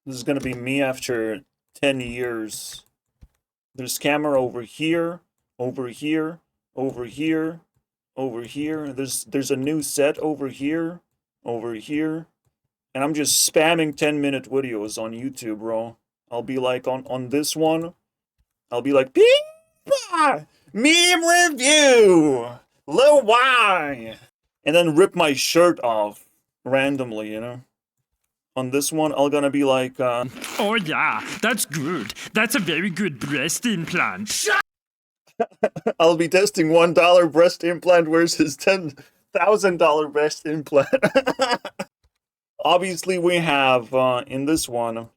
This is gonna be me after 10 years. There's camera over here, over here, over here, over here. There's a new set over here, over here. And I'm just spamming 10-minute videos on YouTube, bro. I'll be like on this one, I'll be like, Peepa! Meme review! Lil Y! And then rip my shirt off randomly, you know? On this one, I'm gonna be like, Oh yeah, that's good. That's a very good breast implant. I'll be testing $1 breast implant versus $10,000 breast implant. Obviously, we have, in this one,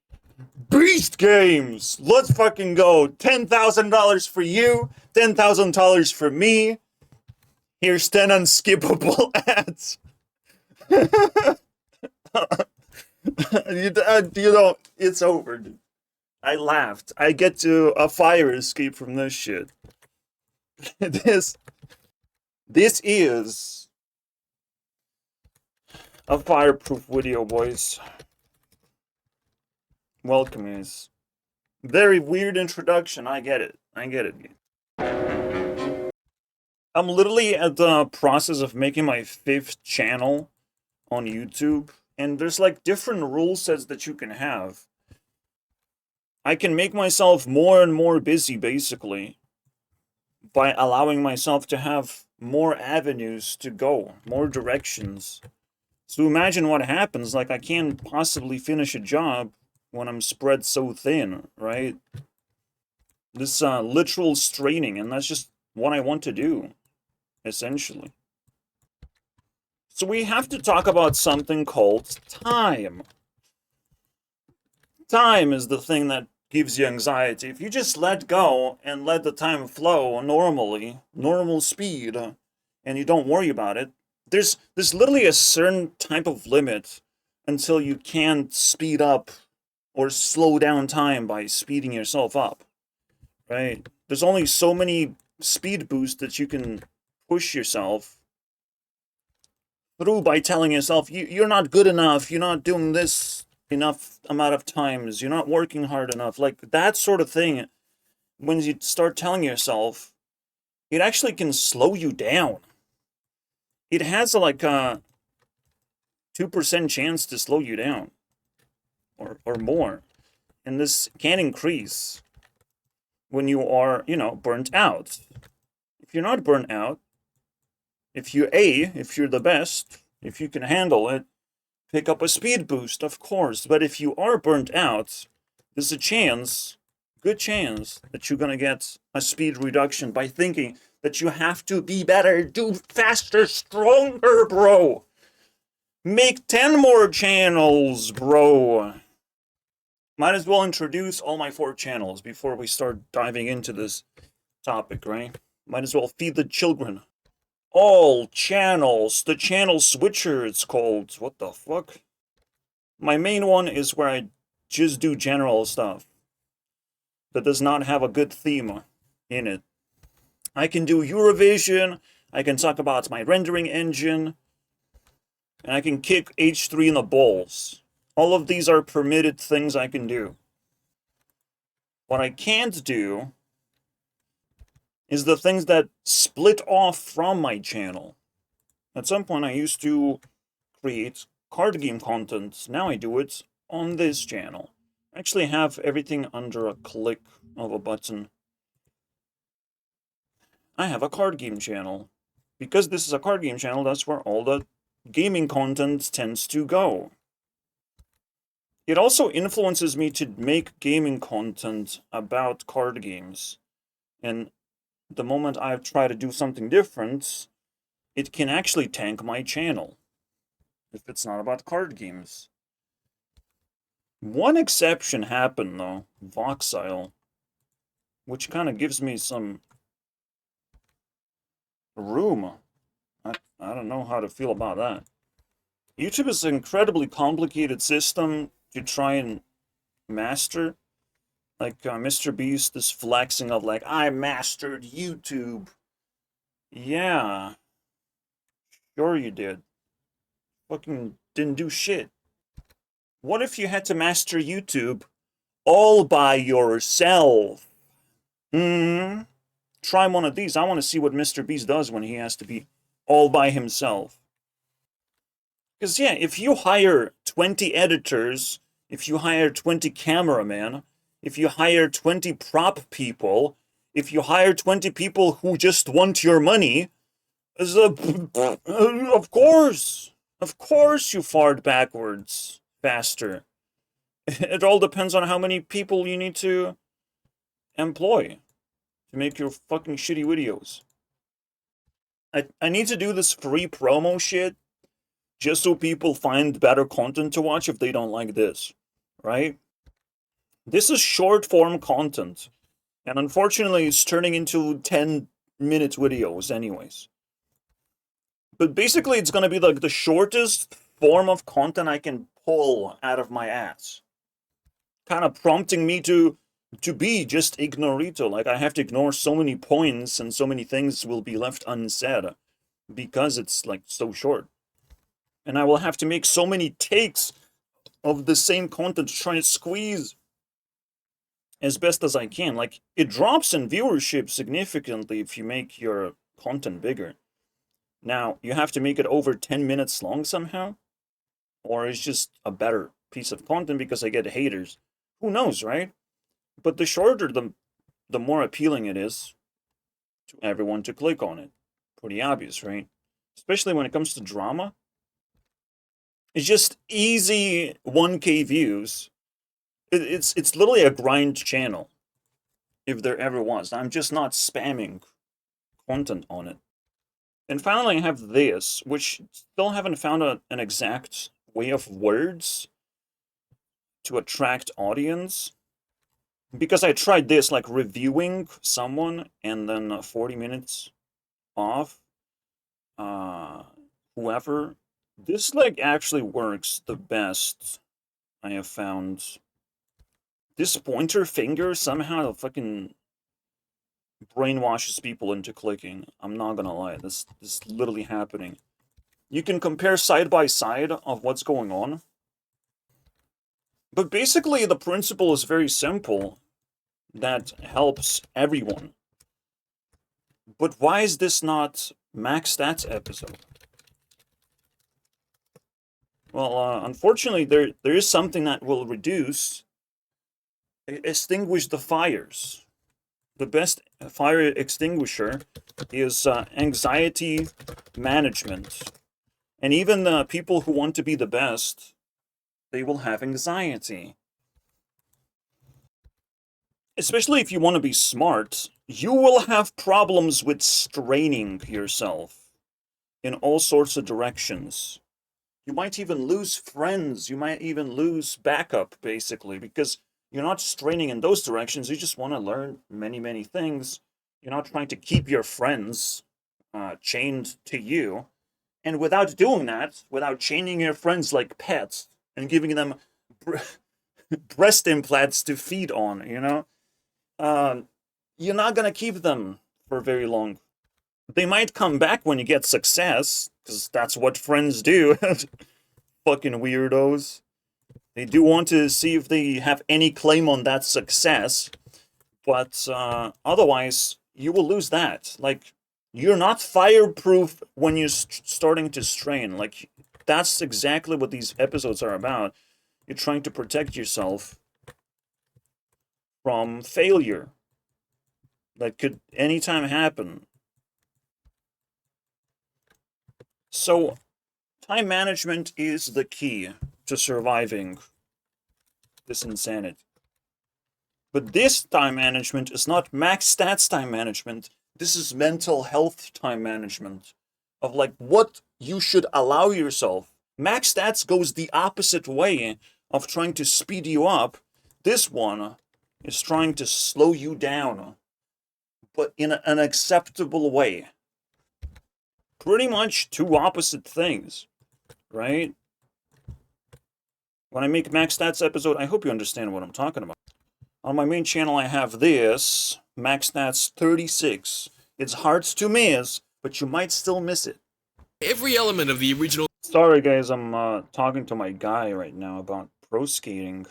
Beast Games! Let's fucking go! $10,000 for you, $10,000 for me. Here's 10 unskippable ads. You know, it's over, dude. I laughed. I get to a fire escape from this shit. This is a fireproof video, boys. Welcome, guys. Very weird introduction. I get it. I get it. I'm literally at the process of making my 5th channel on YouTube, and there's like different rule sets that you can have. I can make myself more and more busy, basically, by allowing myself to have more avenues to go, more directions. So imagine what happens, like I can't possibly finish a job when I'm spread so thin, right? This literal straining, and that's just what I want to do, essentially. So we have to talk about something called time. Time is the thing that gives you anxiety. If you just let go and let the time flow normally, normal speed, and you don't worry about it, there's literally a certain type of limit until you can't speed up or slow down time by speeding yourself up, right? There's only so many speed boosts that you can push yourself through by telling yourself, you're not good enough, you're not doing this enough amount of times, you're not working hard enough, like that sort of thing. When you start telling yourself, it actually can slow you down. It has like a 2% chance to slow you down, or more, and this can increase when you are, you know, burnt out. If you're not burnt out, if you're the best, if you can handle it, pick up a speed boost, of course. But if you are burnt out, there's a chance, good chance, that you're gonna get a speed reduction by thinking that you have to be better, do faster, stronger, bro. Make 10 more channels, bro. Might as well introduce all my 4 channels before we start diving into this topic, right? Might as well feed the children. All channels, the channel switcher it's called. What the fuck? My main one is where I just do general stuff that does not have a good theme in it. I can do Eurovision, I can talk about my rendering engine, and I can kick H3 in the balls. All of these are permitted things I can do. What I can't do is the things that split off from my channel. At some point I used to create card game content. Now I do it on this channel. I actually have everything under a click of a button. I have a card game channel. Because this is a card game channel, that's where all the gaming content tends to go. It also influences me to make gaming content about card games. And the moment I try to do something different, it can actually tank my channel if it's not about card games. One exception happened, though, Voxile, which kind of gives me some room. I don't know how to feel about that. YouTube is an incredibly complicated system to try and master. Like Mr. Beast is flexing of like, I mastered YouTube. Yeah. Sure you did. Fucking didn't do shit. What if you had to master YouTube all by yourself? Try one of these. I want to see what Mr. Beast does when he has to be all by himself. Because, yeah, if you hire 20 editors, if you hire 20 cameramen, if you hire 20 prop people, if you hire 20 people who just want your money, of course you fart backwards faster. It all depends on how many people you need to employ to make your fucking shitty videos. I need to do this free promo shit just so people find better content to watch if they don't like this, right? This is short form content, and unfortunately it's turning into 10-minute videos anyways. But basically it's gonna be like the shortest form of content I can pull out of my ass. Kind of prompting me to be just ignorito. Like, I have to ignore so many points and so many things will be left unsaid because it's like so short. And I will have to make so many takes of the same content to try and squeeze as best as I can. Like, it drops in viewership significantly if you make your content bigger. Now, you have to make it over 10 minutes long somehow, or it's just a better piece of content because I get haters. Who knows, right? But the shorter, the more appealing it is to everyone to click on it. Pretty obvious, right? Especially when it comes to drama. It's just easy 1K views. It's literally a grind channel, if there ever was. I'm just not spamming content on it. And finally, I have this, which still haven't found an exact way of words to attract audience. Because I tried this, like reviewing someone and then 40 minutes off, whoever. This like actually works the best I have found. This pointer finger somehow fucking brainwashes people into clicking. I'm not gonna lie, this is literally happening. You can compare side by side of what's going on. But basically the principle is very simple. That helps everyone. But why is this not max stats episode? Well, unfortunately, there is something that will extinguish the fires. The best fire extinguisher is anxiety management. And even the people who want to be the best, they will have anxiety. Especially if you want to be smart, you will have problems with straining yourself in all sorts of directions. You might even lose friends. You might even lose backup, basically, because you're not straining in those directions. You just want to learn many, many things. You're not trying to keep your friends chained to you. And without doing that, without chaining your friends like pets and giving them breast implants to feed on, you know? You're not gonna keep them for very long. They might come back when you get success, because that's what friends do. Fucking weirdos. They do want to see if they have any claim on that success, but otherwise, you will lose that. Like, you're not fireproof when you're starting to strain. Like, that's exactly what these episodes are about. You're trying to protect yourself from failure that could anytime happen. So, time management is the key to surviving this insanity. But this time management is not max stats time management. This is mental health time management of like what you should allow yourself. Max stats goes the opposite way of trying to speed you up. This one is trying to slow you down, but in an acceptable way. Pretty much two opposite things, right? When I make max stats episode, I hope you understand what I'm talking about. On my main channel, I have this, max stats 36. It's hard to miss, but you might still miss it. Every element of the original... Sorry guys, I'm talking to my guy right now about pro skating.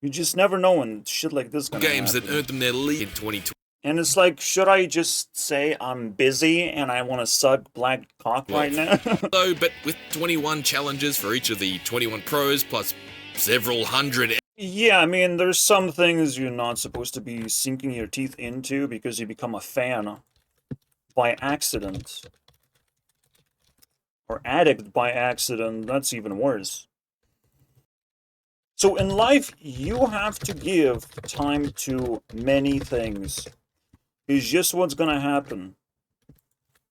You just never know when shit like this gonna games happen. that earned them their lead in 2020. And it's like, should I just say I'm busy and I want to suck black cock right now? So, but with 21 challenges for each of the 21 pros, plus several hundred. Yeah, I mean, there's some things you're not supposed to be sinking your teeth into because you become a fan by accident. Or addict by accident, that's even worse. So in life, you have to give time to many things. It's just what's gonna happen.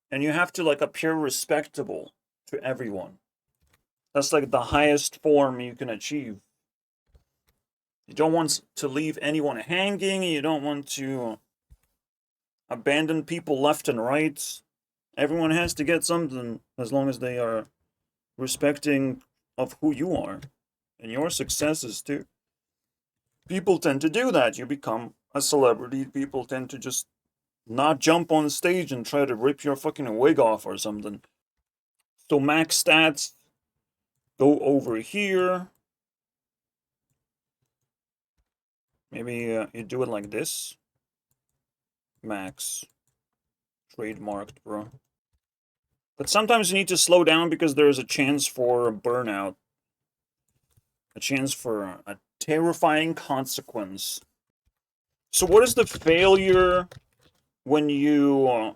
And you have to, like, appear respectable to everyone. That's, like, the highest form you can achieve. You don't want to leave anyone hanging. You don't want to abandon people left and right. Everyone has to get something as long as they are respecting of who you are and your successes too. People tend to do that. You become a celebrity. People tend to just not jump on stage and try to rip your fucking wig off or something. So max stats, go over here. Maybe you do it like this. Max. Trademarked, bro. But sometimes you need to slow down because there's a chance for burnout. A chance for a terrifying consequence. So what is the failure when you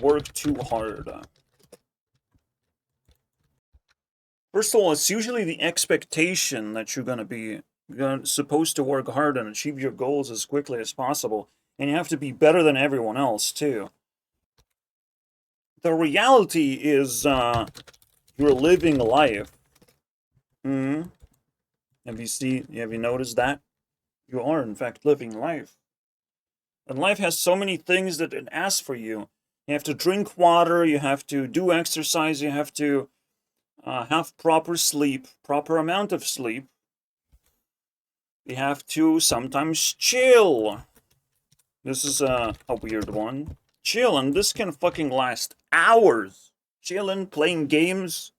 work too hard? First of all, it's usually the expectation that you're gonna be supposed to work hard and achieve your goals as quickly as possible, and you have to be better than everyone else too. The reality is you're living life. Have you noticed that? You are in fact living life. And life has so many things that it asks for you. You have to drink water, you have to do exercise, you have to have proper sleep, proper amount of sleep. You have to sometimes chill. This is a weird one. Chill, and this can fucking last hours. Chilling, playing games.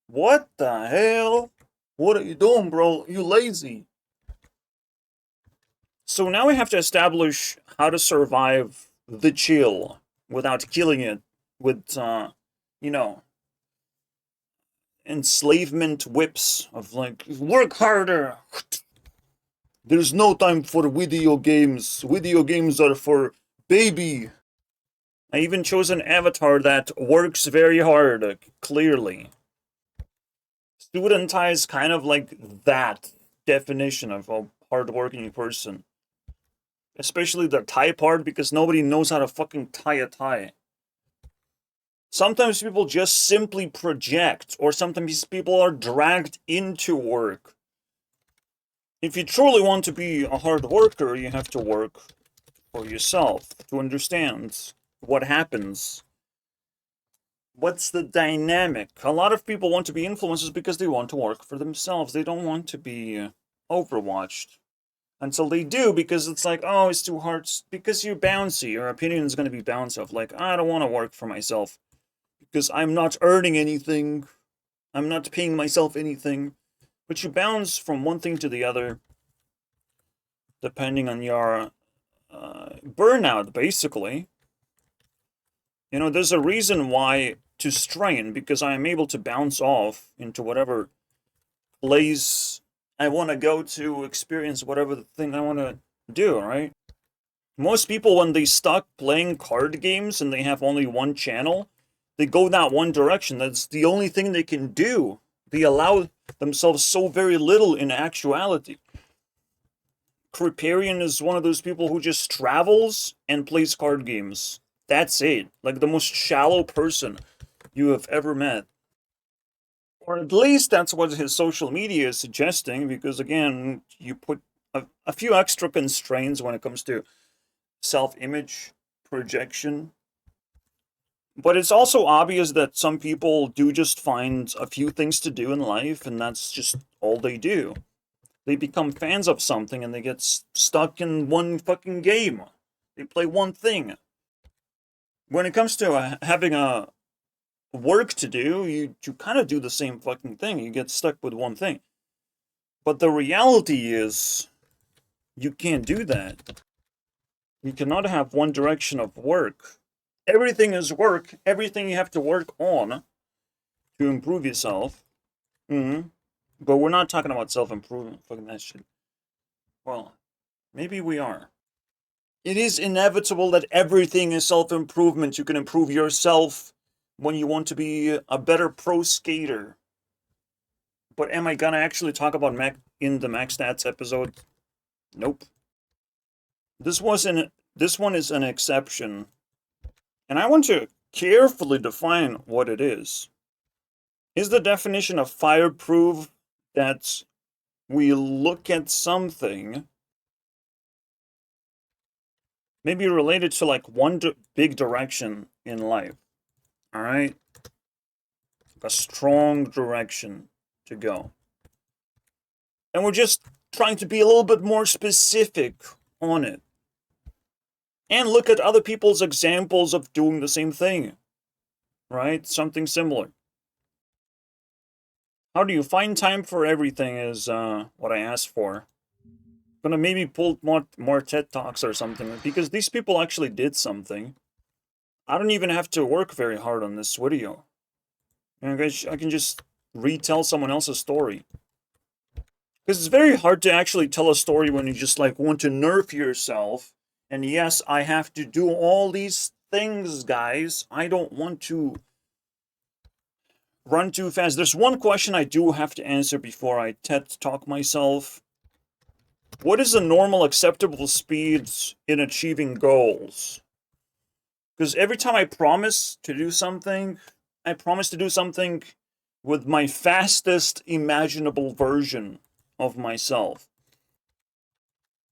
What the hell? What are you doing, bro? You lazy. So now we have to establish how to survive the chill without killing it with, you know, enslavement whips of like, work harder. There's no time for video games. Video games are for baby. I even chose an avatar that works very hard, clearly. Student tie is kind of like that definition of a hardworking person. Especially the tie part, because nobody knows how to fucking tie a tie. Sometimes people just simply project, or sometimes people are dragged into work. If you truly want to be a hard worker, you have to work for yourself, to understand what happens. What's the dynamic? A lot of people want to be influencers because they want to work for themselves. They don't want to be overwatched. Until they do, because it's like, oh, it's too hard. Because you're bouncy. Your opinion is going to be bouncy of like, I don't want to work for myself. Because I'm not earning anything. I'm not paying myself anything. But you bounce from one thing to the other. Depending on your burnout, basically. You know, there's a reason why to strain. Because I am able to bounce off into whatever place I want to go to experience whatever the thing I want to do, right? Most people, when they stuck playing card games and they have only one channel, they go that one direction. That's the only thing they can do. They allow themselves so very little in actuality. Kriparian is one of those people who just travels and plays card games. That's it. Like the most shallow person you have ever met. Or at least that's what his social media is suggesting, because again, you put a few extra constraints when it comes to self-image projection. But it's also obvious that some people do just find a few things to do in life, and that's just all they do. They become fans of something and they get stuck in one fucking game. They play one thing. When it comes to having a work to do, you kind of do the same fucking thing. You get stuck with one thing. But the reality is, you can't do that. You cannot have one direction of work. Everything is work. Everything you have to work on to improve yourself. But we're not talking about self-improvement. Fucking that shit. Well, maybe we are. It is inevitable that everything is self-improvement. You can improve yourself when you want to be a better pro skater. But am I gonna actually talk about in the Max Stats episode? Nope. This one is an exception. And I want to carefully define what it is. Is the definition of fireproof that we look at something maybe related to like one big direction in life? All right? A strong direction to go. And we're just trying to be a little bit more specific on it. And look at other people's examples of doing the same thing. Right? Something similar. How do you find time for everything is what I asked for. I'm gonna maybe pull more TED Talks or something, because these people actually did something. I don't even have to work very hard on this video. And I can just retell someone else's story. Because it's very hard to actually tell a story when you just like want to nerf yourself. And yes, I have to do all these things, guys. I don't want to run too fast. There's one question I do have to answer before I TED Talk myself. What is the normal acceptable speeds in achieving goals? Because every time I promise to do something, I promise to do something with my fastest imaginable version of myself.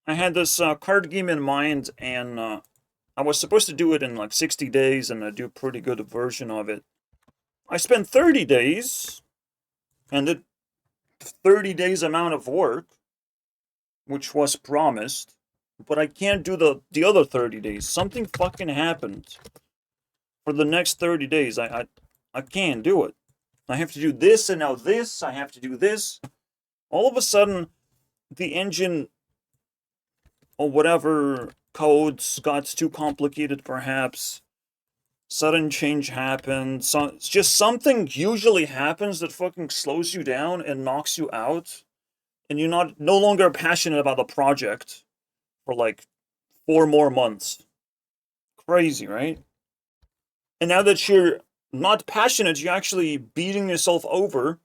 I had this card game in mind, and I was supposed to do it in like 60 days, and I do a pretty good version of it. I spent 30 days, and did 30 days amount of work, which was promised, but I can't do the other 30 days. Something fucking happened. For the next 30 days, I can't do it. I have to do this, and now this, I have to do this. All of a sudden, the engine, or whatever, codes got too complicated, perhaps. Sudden change happened. It's just something usually happens that fucking slows you down and knocks you out. And you're no longer passionate about the project for like 4 more months. Crazy, right? And now that you're not passionate, you're actually beating yourself over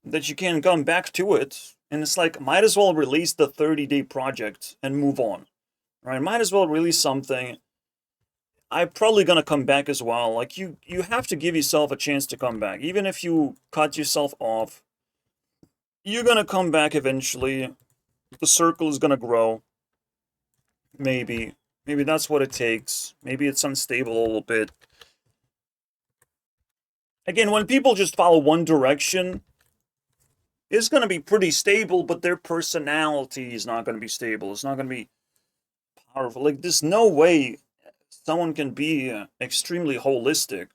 that you can't come back to it. And it's like, might as well release the 30-day project and move on. Right? Might as well release something. I'm probably gonna come back as well. Like, you have to give yourself a chance to come back. Even if you cut yourself off, you're gonna come back eventually. The circle is gonna grow. Maybe. Maybe that's what it takes. Maybe it's unstable a little bit. Again, when people just follow one direction, it's gonna be pretty stable, but their personality is not gonna be stable. It's not gonna be powerful. Like, there's no way someone can be extremely holistic.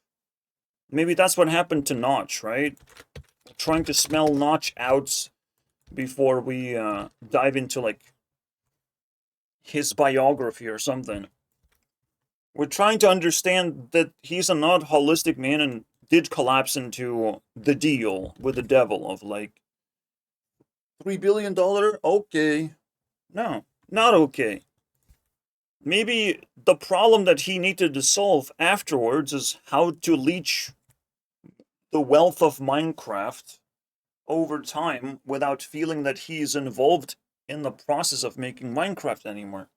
Maybe that's what happened to Notch, right? Trying to smell Notch out before we dive into, like, his biography or something. We're trying to understand that he's a not holistic man and did collapse into the deal with the devil of, like, $3 billion? Okay. No, not okay. Maybe the problem that he needed to solve afterwards is how to leech the wealth of Minecraft over time without feeling that he's involved in the process of making Minecraft anymore.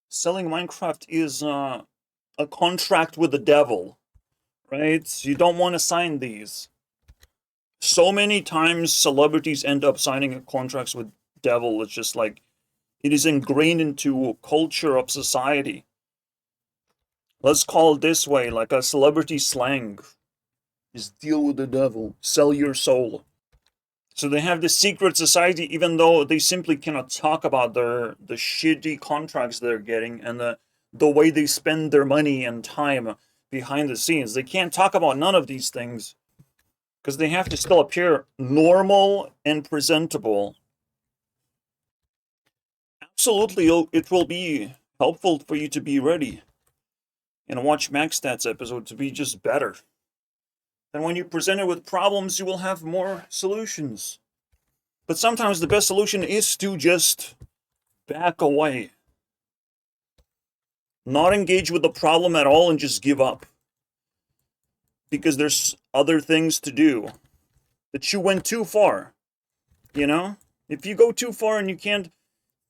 Selling Minecraft is a contract with the devil, right? You don't want to sign these. So many times celebrities end up signing contracts with devil. It's just like, it is ingrained into culture of society. Let's call it this way, like a celebrity slang. Just deal with the devil. Sell your soul. So they have this secret society, even though they simply cannot talk about the shitty contracts they're getting and the way they spend their money and time behind the scenes. They can't talk about none of these things. because they have to still appear normal and presentable. Absolutely, it will be helpful for you to be ready and watch Max Stats episode to be just better. And when you're presented with problems, you will have more solutions. But sometimes the best solution is to just back away. Not engage with the problem at all and just give up. Because there's other things to do. That you went too far. You know? If you go too far and you can't,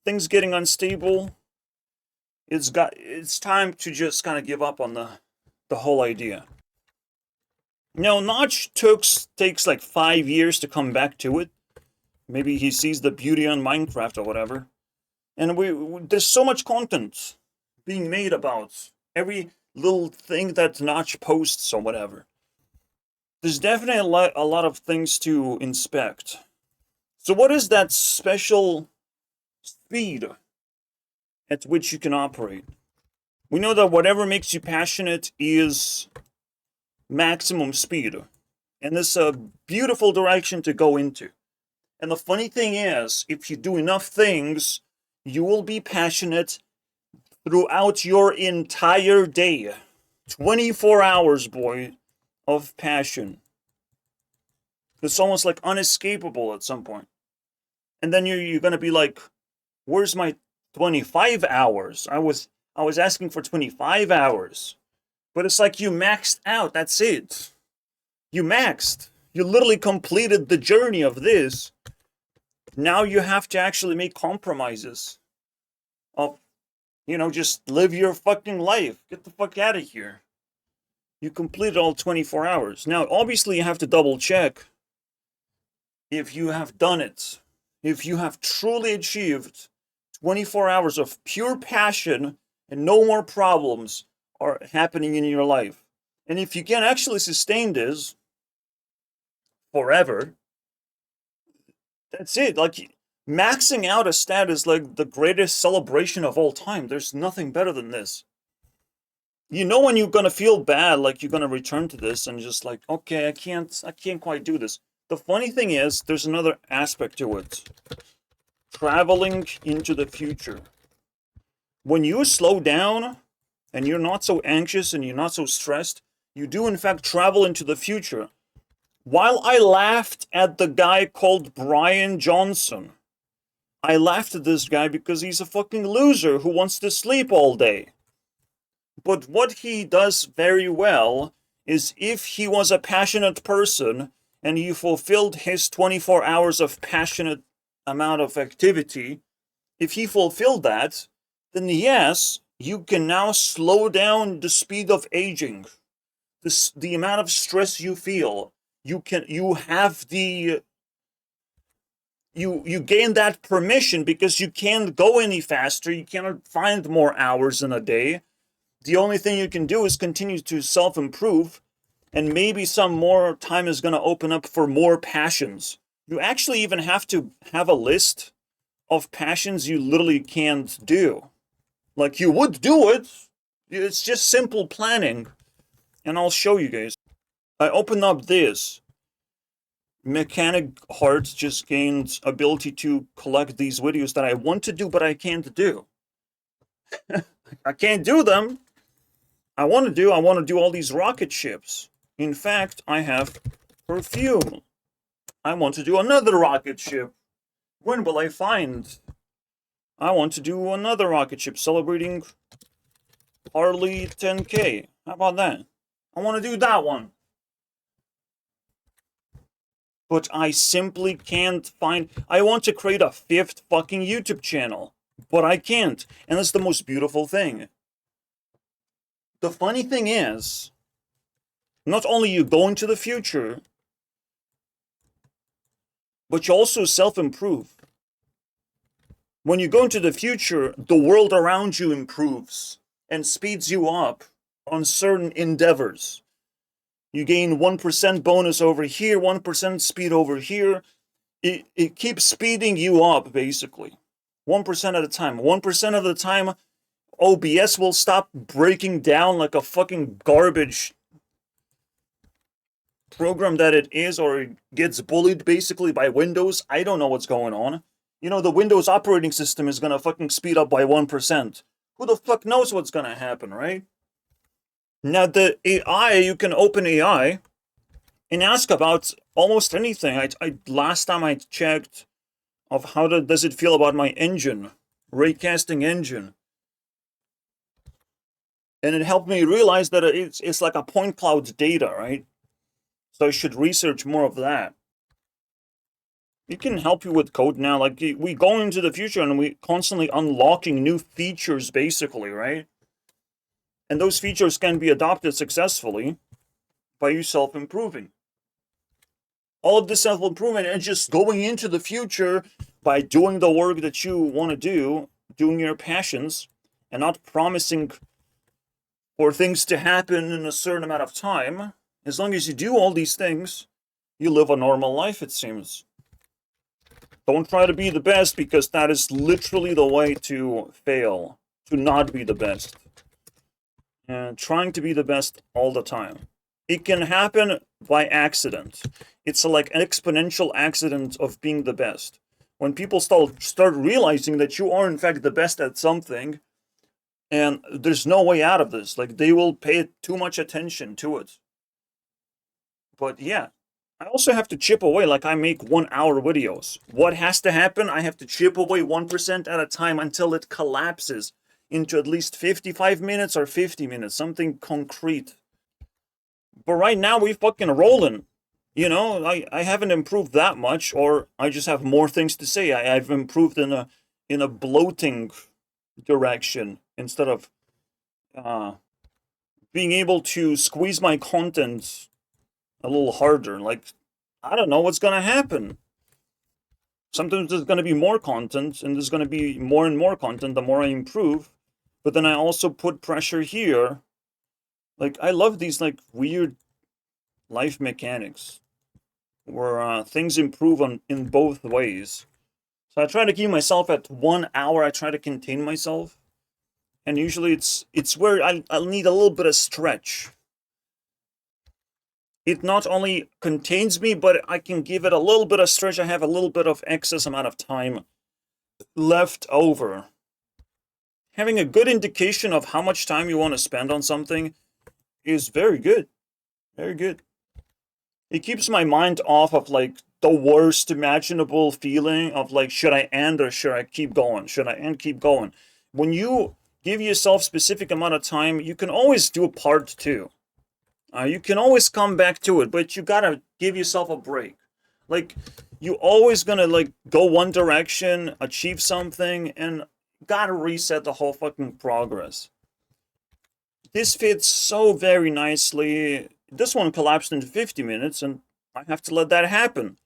things getting unstable, it's time to just kind of give up on the whole idea. Now, Notch takes like 5 years to come back to it. Maybe he sees the beauty on Minecraft or whatever. And there's so much content being made about every little thing that Notch posts or whatever. There's definitely a lot of things to inspect. So what is that special speed at which you can operate? We know that whatever makes you passionate is maximum speed. And this is a beautiful direction to go into. And the funny thing is, if you do enough things, you will be passionate throughout your entire day. 24 hours, boy, of passion. It's almost like unescapable at some point. And then you're going to be like, where's my 25 hours? I was asking for 25 hours. But it's like you maxed out. That's it. You maxed. You literally completed the journey of this. Now you have to actually make compromises. Of, just live your fucking life. Get the fuck out of here. You completed all 24 hours. Now, obviously, you have to double check if you have done it. If you have truly achieved 24 hours of pure passion and no more problems are happening in your life. And if you can actually sustain this forever, that's it. Like, maxing out a stat is like the greatest celebration of all time. There's nothing better than this. You know when you're gonna feel bad, like you're gonna return to this and just like, okay, I can't quite do this. The funny thing is, there's another aspect to it. Traveling into the future. When you slow down and you're not so anxious and you're not so stressed, you do in fact travel into the future. While I laughed at the guy called Brian Johnson, I laughed at this guy because he's a fucking loser who wants to sleep all day. But what he does very well is if he was a passionate person and he fulfilled his 24 hours of passionate amount of activity, if he fulfilled that, then yes, you can now slow down the speed of aging. The amount of stress you feel. You gain that permission because you can't go any faster. You cannot find more hours in a day. The only thing you can do is continue to self-improve, and maybe some more time is going to open up for more passions. You actually even have to have a list of passions you literally can't do. Like, you would do it. It's just simple planning. And I'll show you guys. I open up this. Mechanic Heart just gained ability to collect these videos that I want to do, but I can't do. I can't do them. I want to do all these rocket ships. In fact, I have perfume. I want to do another rocket ship. When will I find? I want to do another rocket ship celebrating Harley 10K. How about that? I want to do that one. But I simply can't find... I want to create a 5th fucking YouTube channel. But I can't. And that's the most beautiful thing. The funny thing is, not only you go into the future, but you also self-improve. When you go into the future, the world around you improves and speeds you up on certain endeavors. You gain 1% bonus over here, 1% speed over here. It keeps speeding you up, basically. 1% at a time. 1% of the time, OBS will stop breaking down like a fucking garbage program that it is, or it gets bullied basically by Windows. I don't know what's going on. You know, the Windows operating system is gonna fucking speed up by 1%. Who the fuck knows what's gonna happen, right? Now, the AI, you can open AI and ask about almost anything. Last time I checked of how does it feel about my engine, raycasting engine. And it helped me realize that it's like a point cloud data, right? So I should research more of that. It can help you with code now. Like, we go into the future and we constantly unlocking new features, basically, right? And those features can be adopted successfully by you self-improving. All of this self-improvement and just going into the future by doing the work that you want to do, doing your passions, and not promising for things to happen in a certain amount of time. As long as you do all these things, you live a normal life, it seems. Don't try to be the best, because that is literally the way to fail, to not be the best. And trying to be the best all the time. It can happen by accident. It's like an exponential accident of being the best. When people start realizing that you are in fact the best at something, and there's no way out of this, like they will pay too much attention to it. But yeah, I also have to chip away, like I make 1 hour videos. What has to happen? I have to chip away 1% at a time until it collapses into at least 55 minutes or 50 minutes, something concrete. But right now we fucking rolling. You know, I haven't improved that much, or I just have more things to say. I've improved in a bloating direction instead of being able to squeeze my content a little harder. Like, I don't know what's gonna happen. Sometimes there's gonna be more content, and there's gonna be more and more content the more I improve. But then I also put pressure here. Like, I love these like weird life mechanics where things improve in both ways. So I try to keep myself at 1 hour. I try to contain myself, and usually it's where I'll need a little bit of stretch. It not only contains me, but I can give it a little bit of stretch. I have a little bit of excess amount of time left over. Having a good indication of how much time you want to spend on something is very good. Very good. It keeps my mind off of like the worst imaginable feeling of like, should I end or should I keep going? Should I end, keep going? When you give yourself specific amount of time, you can always do a part 2. You can always come back to it, but you gotta give yourself a break. Like, you always gonna like go one direction, achieve something, and gotta reset the whole fucking progress. This fits so very nicely. This one collapsed into 50 minutes, and I have to let that happen.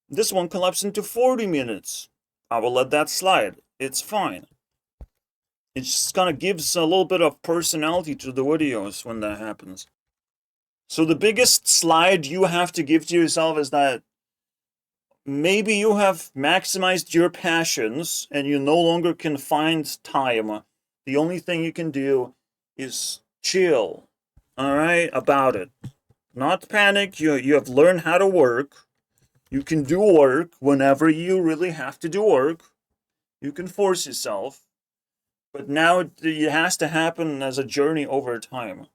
This one collapsed into 40 minutes. I will let that slide. It's fine. It just kind of gives a little bit of personality to the videos when that happens. So the biggest slide you have to give to yourself is that maybe you have maximized your passions and you no longer can find time. The only thing you can do is chill, all right, about it. Not panic. You have learned how to work. You can do work whenever you really have to do work. You can force yourself. But now it has to happen as a journey over time.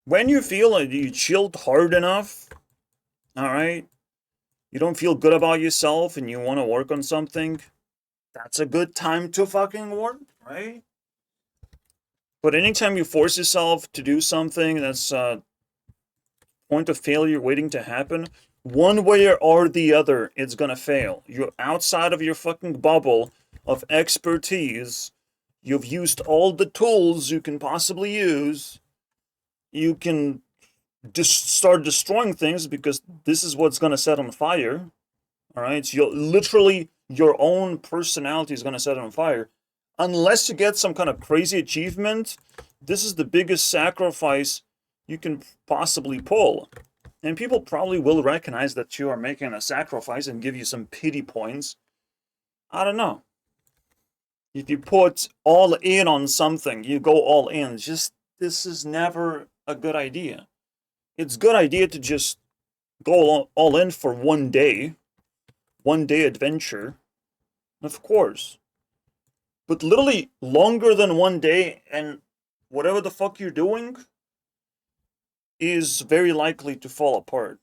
When you feel like you chilled hard enough, all right, you don't feel good about yourself and you want to work on something, that's a good time to fucking work, right? But anytime you force yourself to do something that's a point of failure waiting to happen, one way or the other, it's gonna fail. You're outside of your fucking bubble of expertise. You've used all the tools you can possibly use. You can just start destroying things because this is what's gonna set on fire. All right, so literally your own personality is gonna set on fire. Unless you get some kind of crazy achievement, this is the biggest sacrifice you can possibly pull. And people probably will recognize that you are making a sacrifice and give you some pity points. I don't know. If you put all in on something, you go all in. Just, this is never a good idea. it's a good idea to just go all in for one day adventure, of course. But literally longer than one day and whatever the fuck you're doing is very likely to fall apart.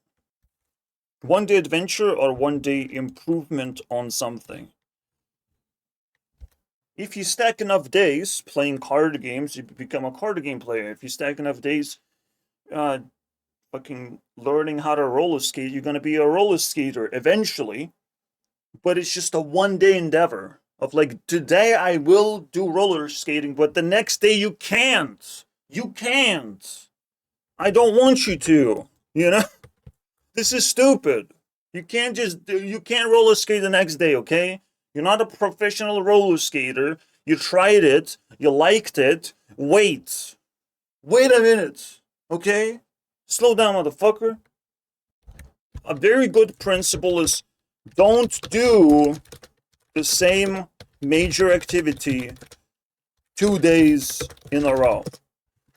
One day adventure or one day improvement on something. If you stack enough days playing card games, you become a card game player. If you stack enough days fucking learning how to roller skate, you're gonna be a roller skater eventually. But it's just a one-day endeavor of like, today I will do roller skating, but the next day you can't. You can't. I don't want you to, you know? This is stupid. You can't roller skate the next day, okay? You're not a professional roller skater. You tried it. You liked it. Wait. Wait a minute, okay? Slow down, motherfucker. A very good principle is don't do the same major activity 2 days in a row.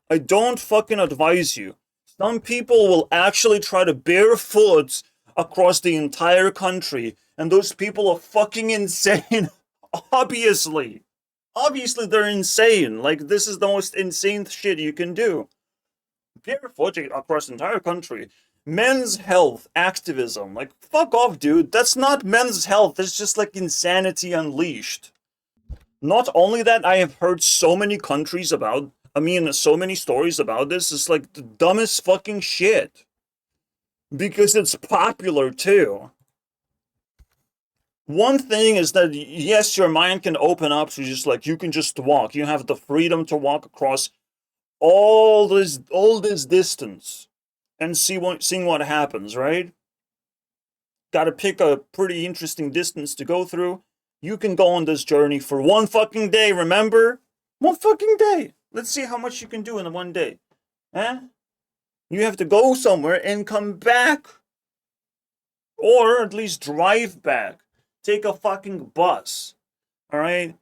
I don't fucking advise you. Some people will actually try to barefoot across the entire country, and those people are fucking insane. Obviously. Obviously they're insane. Like, this is the most insane shit you can do. Barefooting across the entire country. Men's health activism. Like, fuck off, dude. That's not men's health. It's just like insanity unleashed. Not only that, I have heard so many countries about, so many stories about this. It's like the dumbest fucking shit. Because it's popular too. One thing is that, yes, your mind can open up to just like, you can just walk. You have the freedom to walk across all this distance and seeing what happens, right? Gotta pick a pretty interesting distance to go through. You can go on this journey for one fucking day, remember? One fucking day. Let's see how much you can do in one day. Eh? You have to go somewhere and come back. Or at least drive back. Take a fucking bus. Alright?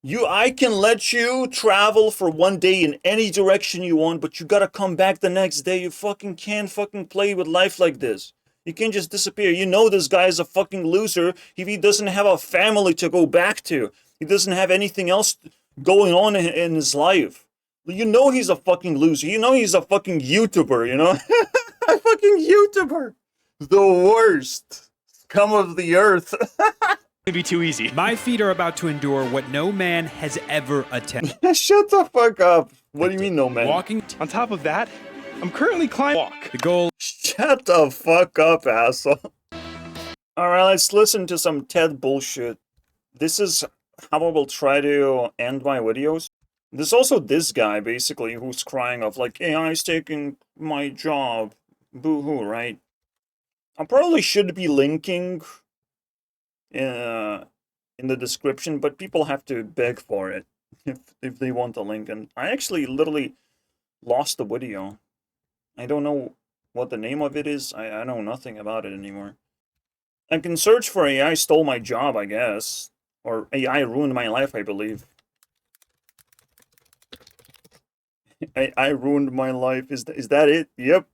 I can let you travel for one day in any direction you want, but you gotta come back the next day. You fucking can't fucking play with life like this. You can't just disappear. You know this guy is a fucking loser if he doesn't have a family to go back to. He doesn't have anything else going on in his life. You know he's a fucking loser. You know he's a fucking YouTuber, you know? A fucking YouTuber. The worst. Scum of the earth. It'd be too easy. My feet are about to endure what no man has ever attempted. Shut the fuck up. What do you mean no man? Walking. On top of that, I'm currently climbing. Walk. The goal. Shut the fuck up, asshole. Alright, let's listen to some TED bullshit. This is how I will try to end my videos. There's also this guy, basically, who's crying of like, AI's taking my job. Boo-hoo, right? I probably should be linking in the description, but people have to beg for it if they want the link. And I actually literally lost the video. I don't know what the name of it is. I know nothing about it anymore. I can search for AI stole my job, I guess. Or AI ruined my life, I believe. AI ruined my life. Is that it? Yep.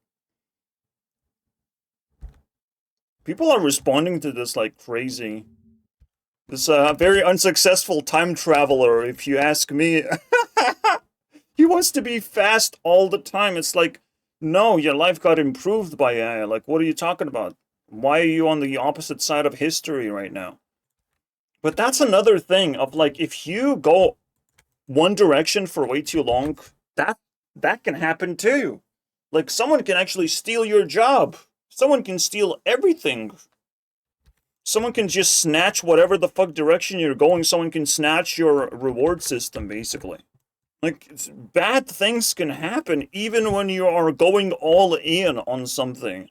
People are responding to this like crazy. This very unsuccessful time traveler, if you ask me. He wants to be fast all the time. It's like, no, your life got improved by AI. Like, what are you talking about? Why are you on the opposite side of history right now? But that's another thing of like, if you go one direction for way too long, that can happen too. Like, someone can actually steal your job. Someone can steal everything. Someone can just snatch whatever the fuck direction you're going. Someone can snatch your reward system, basically. Like, bad things can happen even when you are going all in on something.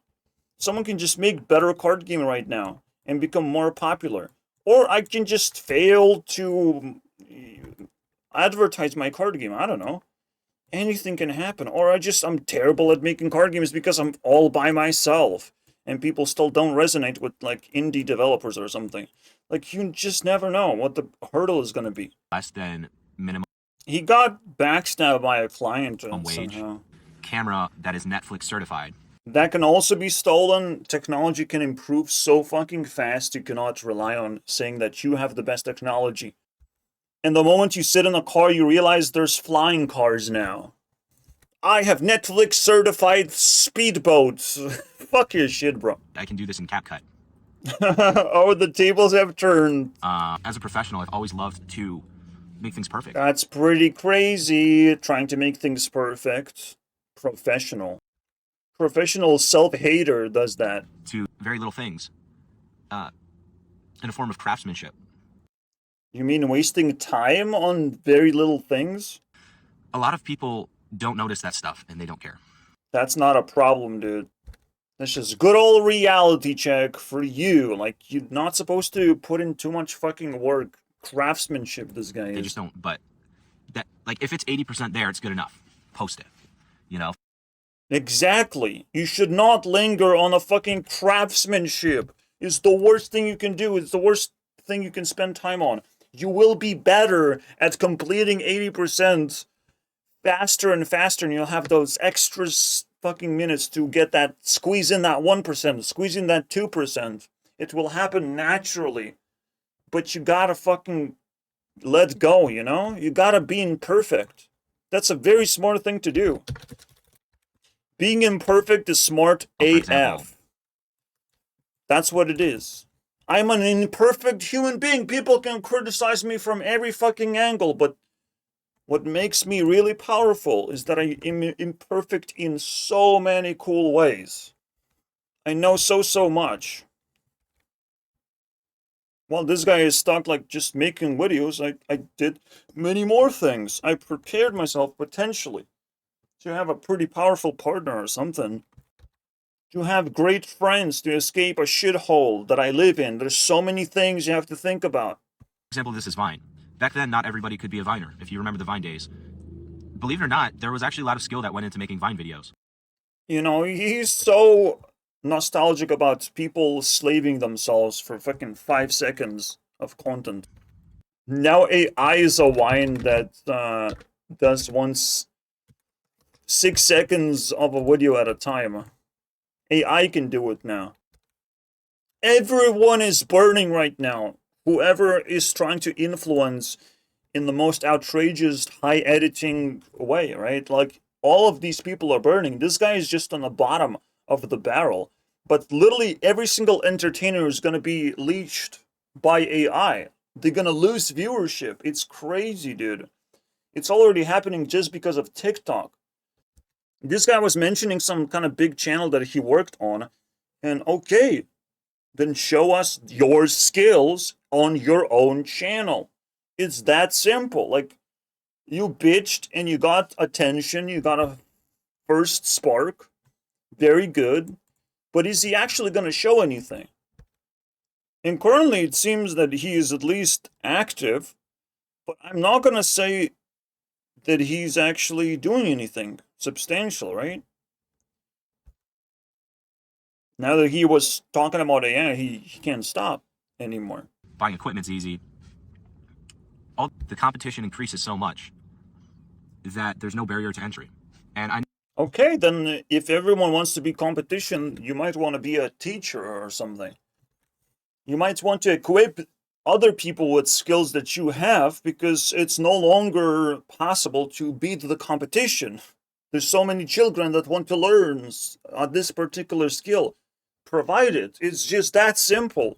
Someone can just make better card game right now and become more popular. Or I can just fail to advertise my card game. I don't know. Anything can happen. Or I'm terrible at making card games because I'm all by myself. And people still don't resonate with, like, indie developers or something. Like, you just never know what the hurdle is going to be. Less than minimum He got backstabbed by a client wage. somehow. Camera that is Netflix certified. That can also be stolen. Technology can improve so fucking fast, you cannot rely on saying that you have the best technology. And the moment you sit in a car, you realize there's flying cars now. I have Netflix certified speedboats. Fuck your shit, bro. I can do this in CapCut. Oh, the tables have turned. As a professional, I've always loved to make things perfect. That's pretty crazy, trying to make things perfect. Professional. Professional self-hater does that. To very little things. In a form of craftsmanship. You mean wasting time on very little things? A lot of people don't notice that stuff, and they don't care. That's not a problem, dude. That's just good old reality check for you. Like, you're not supposed to put in too much fucking work. Craftsmanship, this guy They is. just don't. But that, like, if it's 80% there, it's good enough. Post it. You know? Exactly. You should not linger on a fucking craftsmanship. It's the worst thing you can do. It's the worst thing you can spend time on. You will be better at completing 80% faster and faster, and you'll have those extra fucking minutes to get that, squeeze in that 1%, squeeze in that 2%. It will happen naturally. But you gotta fucking let go, you know? You gotta be imperfect. That's a very smart thing to do. Being imperfect is smart AF. That's what it is. I'm an imperfect human being. People can criticize me from every fucking angle, but what makes me really powerful is that I am imperfect in so many cool ways. I know so much. While this guy is stuck like just making videos, I did many more things. I prepared myself potentially to have a pretty powerful partner or something. To have great friends, to escape a shithole that I live in. There's so many things you have to think about. For example, this is Vine. Back then, not everybody could be a Viner, if you remember the Vine days. Believe it or not, there was actually a lot of skill that went into making Vine videos. You know, he's so nostalgic about people slaving themselves for fucking 5 seconds of content. Now AI is a wine that does once 6 seconds of a video at a time. AI can do it now. Everyone is burning right now. Whoever is trying to influence in the most outrageous high editing way, right? Like, all of these people are burning. This guy is just on the bottom of the barrel. But literally every single entertainer is going to be leached by AI. They're going to lose viewership. It's crazy, dude. It's already happening just because of TikTok. This guy was mentioning some kind of big channel that he worked on. And okay, then show us your skills on your own channel. It's that simple. Like, you bitched and you got attention. You got a first spark. Very good. But is he actually going to show anything? And currently it seems that he is at least active. But I'm not going to say that he's actually doing anything substantial, right? Now that he was talking about AI, he can't stop anymore. Buying equipment's easy. All the competition increases so much that there's no barrier to entry. And I Okay, then if everyone wants to be competition, you might want to be a teacher or something. You might want to equip other people with skills that you have, because it's no longer possible to beat the competition. There's so many children that want to learn this particular skill. Provide it. It's just that simple.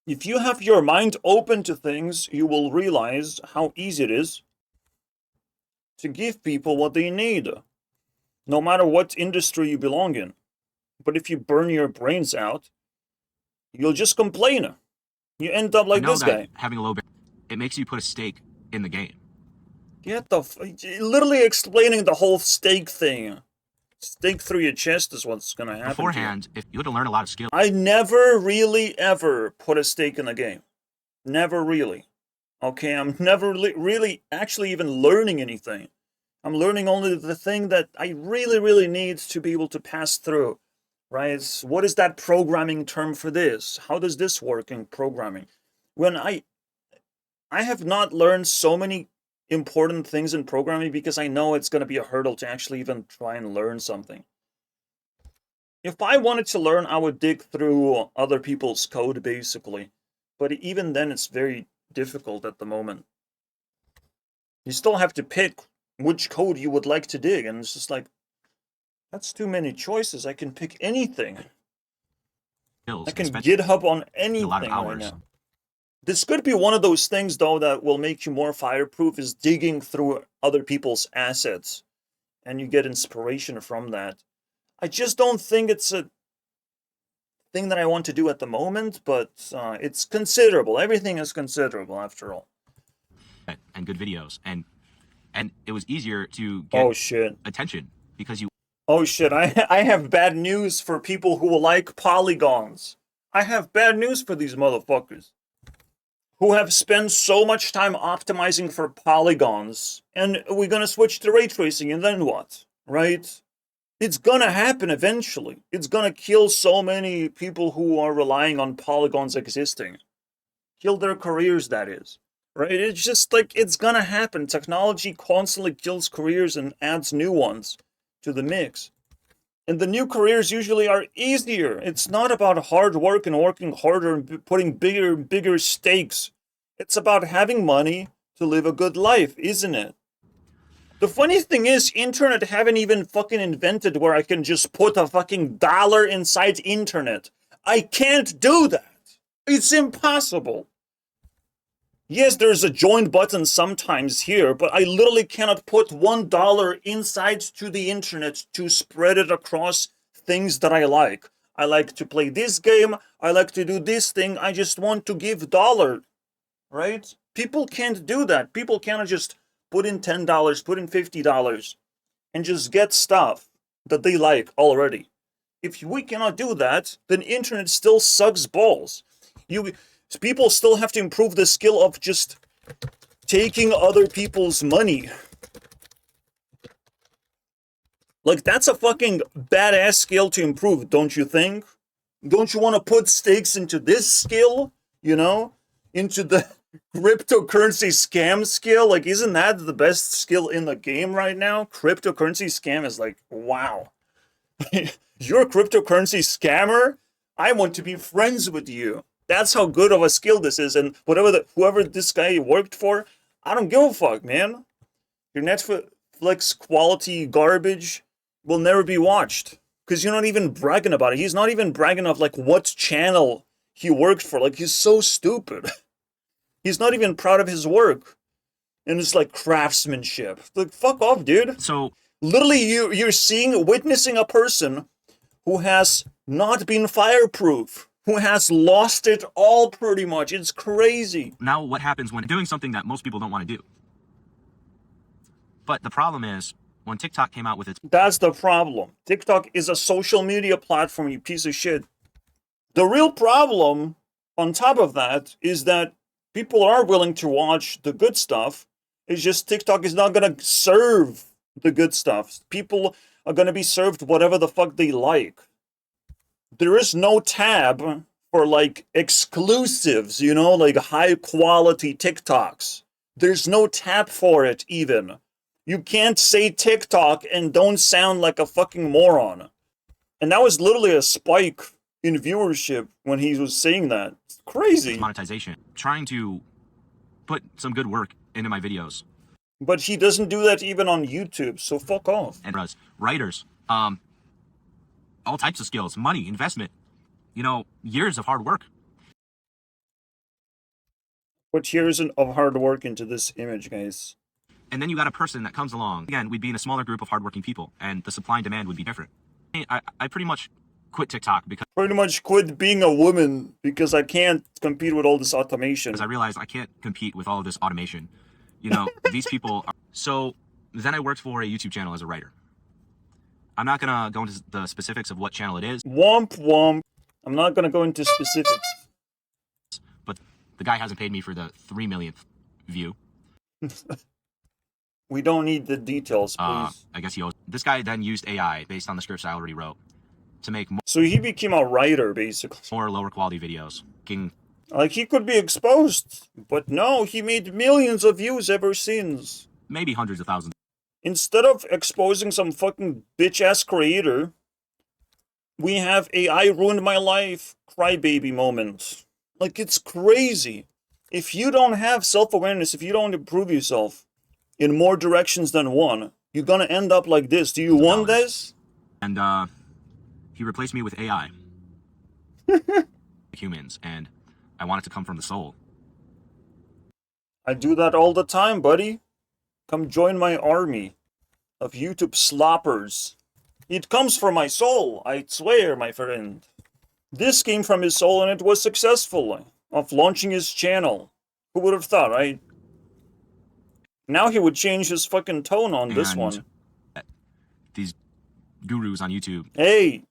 If you have your mind open to things, you will realize how easy it is to give people what they need, no matter what industry you belong in. But if you burn your brains out, you'll just complain. You end up like know this that guy. having a low barrier, it makes you put a stake in the game. Get the literally explaining the whole stake thing. Stake through your chest is what's gonna happen. Beforehand, if you had to learn a lot of skills. I never really ever put a stake in the game. Never really. Okay, I'm never really actually even learning anything. I'm learning only the thing that I really need to be able to pass through. Right? What is that programming term for this? How does this work in programming? When I have not learned so many important things in programming because I know it's going to be a hurdle to actually even try and learn something. If I wanted to learn, I would dig through other people's code, basically. But even then, it's very difficult at the moment. You still have to pick which code you would like to dig, and it's just like, that's too many choices. I can pick anything. I can GitHub on anything right now. This could be one of those things, though, that will make you more fireproof, is digging through other people's assets. And you get inspiration from that. I just don't think it's a thing that I want to do at the moment, but it's considerable. Everything is considerable, after all. And good videos. And it was easier to get attention because you... Oh shit, I have bad news for people who like polygons. I have bad news for these motherfuckers who have spent so much time optimizing for polygons, and we're gonna switch to ray tracing, and then what, right? It's gonna happen eventually. It's gonna kill so many people who are relying on polygons existing. Kill their careers, that is. Right? It's just like, it's gonna happen. Technology constantly kills careers and adds new ones to the mix. And the new careers usually are easier. It's not about hard work and working harder and putting bigger stakes. It's about having money to live a good life, isn't it? The funny thing is, internet haven't even fucking invented where I can just put a fucking dollar inside internet. I can't do that. It's impossible. Yes, there's a join button sometimes here, but I literally cannot put $1 inside to the internet to spread it across things that I like. I like to play this game, I like to do this thing, I just want to give $1, right? People can't do that. People cannot just put in $10, put in $50, and just get stuff that they like already. If we cannot do that, then internet still sucks balls. People still have to improve the skill of just taking other people's money. Like, that's a fucking badass skill to improve, don't you think? Don't you want to put stakes into this skill? You know? Into the cryptocurrency scam skill? Like, isn't that the best skill in the game right now? Cryptocurrency scam is like, wow. You're a cryptocurrency scammer? I want to be friends with you. That's how good of a skill this is, and whoever this guy worked for, I don't give a fuck, man. Your Netflix quality garbage will never be watched, because you're not even bragging about it. He's not even bragging of, like, what channel he worked for. Like, he's so stupid. He's not even proud of his work. And it's like craftsmanship. Like, fuck off, dude. So, literally, you're witnessing a person who has not been fireproof, who has lost it all pretty much. It's crazy. Now what happens when doing something that most people don't want to do? But the problem is, when TikTok came out with its... That's the problem. TikTok is a social media platform, you piece of shit. The real problem, on top of that, is that people are willing to watch the good stuff. It's just TikTok is not going to serve the good stuff. People are going to be served whatever the fuck they like. There is no tab for, like, exclusives, you know, like high-quality TikToks. There's no tab for it, even. You can't say TikTok and don't sound like a fucking moron. And that was literally a spike in viewership when he was saying that. It's crazy. Monetization. Trying to put some good work into my videos. But he doesn't do that even on YouTube, so fuck off. And writers, all types of skills, money, investment, you know, years of hard work. Put years of hard work into this image, guys. And then you got a person that comes along. Again, we'd be in a smaller group of hardworking people, and the supply and demand would be different. I pretty much quit TikTok because... Pretty much quit being a woman because I can't compete with all this automation. Because I realized I can't compete with all of this automation. You know, these people are... So then I worked for a YouTube channel as a writer. I'm not going to go into the specifics of what channel it is. Womp womp. I'm not going to go into specifics. But the guy hasn't paid me for the 3 millionth view. We don't need the details, please. I guess he owes... This guy then used AI based on the scripts I already wrote to make more... So he became a writer, basically. More lower quality videos. Like, he could be exposed. But no, he made millions of views ever since. Maybe hundreds of thousands. Instead of exposing some fucking bitch-ass creator, We have AI ruined my life, crybaby moment. Like, it's crazy. If you don't have self-awareness, if you don't improve yourself in more directions than one, you're gonna end up like this. Do you want this? And he replaced me with AI. Humans, and I want it to come from the soul. I do that all the time, buddy. Come join my army of YouTube sloppers. It comes from my soul, I swear, my friend. This came from his soul and it was successful. Of launching his channel. Who would have thought, right? Now he would change his fucking tone on this one. These gurus on YouTube. Hey!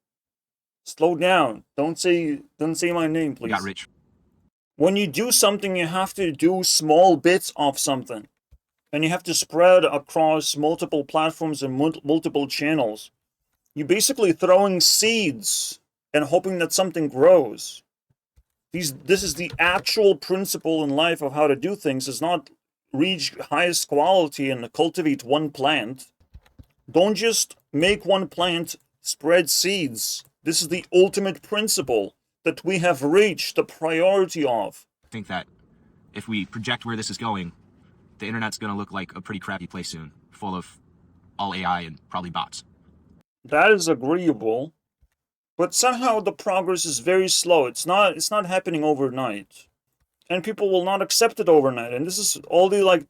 Slow down. Don't say my name, please. Got rich. When you do something, you have to do small bits of something. And you have to spread across multiple platforms and multiple channels. You're basically throwing seeds and hoping that something grows. This is the actual principle in life of how to do things. Is not reach highest quality and cultivate one plant. Don't just make one plant, spread seeds. This is the ultimate principle that we have reached the priority of. I think that if we project where this is going, the internet's going to look like a pretty crappy place soon, full of all AI and probably bots. That is agreeable. But somehow the progress is very slow. It's not happening overnight. And people will not accept it overnight. And this is all the like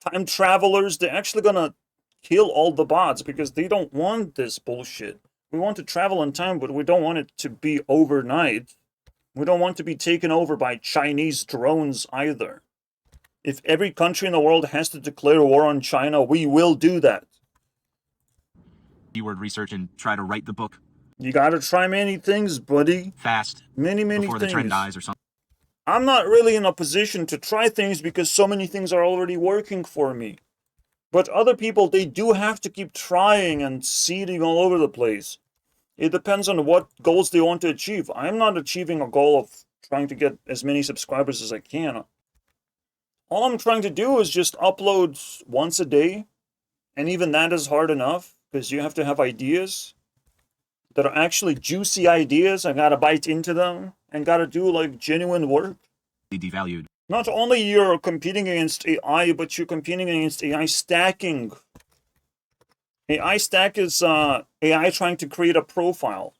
time travelers, they're actually gonna kill all the bots because they don't want this bullshit. We want to travel in time, but we don't want it to be overnight. We don't want to be taken over by Chinese drones either. If every country in the world has to declare war on China, we will do that. Keyword research and try to write the book. You gotta try many things, buddy. Fast. Many before things. the trend dies or something. I'm not really in a position to try things because so many things are already working for me. But other people, they do have to keep trying and seeding all over the place. It depends on what goals they want to achieve. I'm not achieving a goal of trying to get as many subscribers as I can. All I'm trying to do is just upload once a day. And even that is hard enough because you have to have ideas that are actually juicy ideas. I gotta bite into them and gotta do like genuine work. Devalued. Not only you're competing against AI, but you're competing against AI stacking. AI stack is AI trying to create a profile.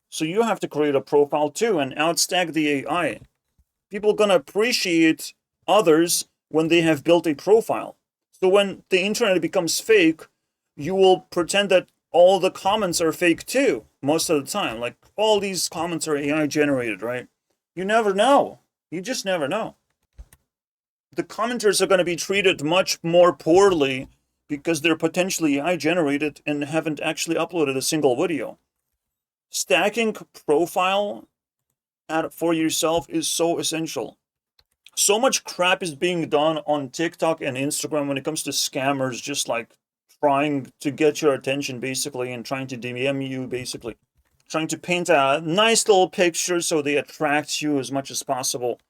So you have to create a profile too and outstack the AI. People are gonna appreciate others when they have built a profile. So when the internet becomes fake, you will pretend that all the comments are fake too, most of the time. Like, all these comments are AI generated, right? You never know. You just never know. The commenters are going to be treated much more poorly because they're potentially AI generated and haven't actually uploaded a single video. Stacking profile for yourself is so essential. So much crap is being done on TikTok and Instagram when it comes to scammers, just like trying to get your attention basically and trying to DM you basically. Trying to paint a nice little picture so they attract you as much as possible.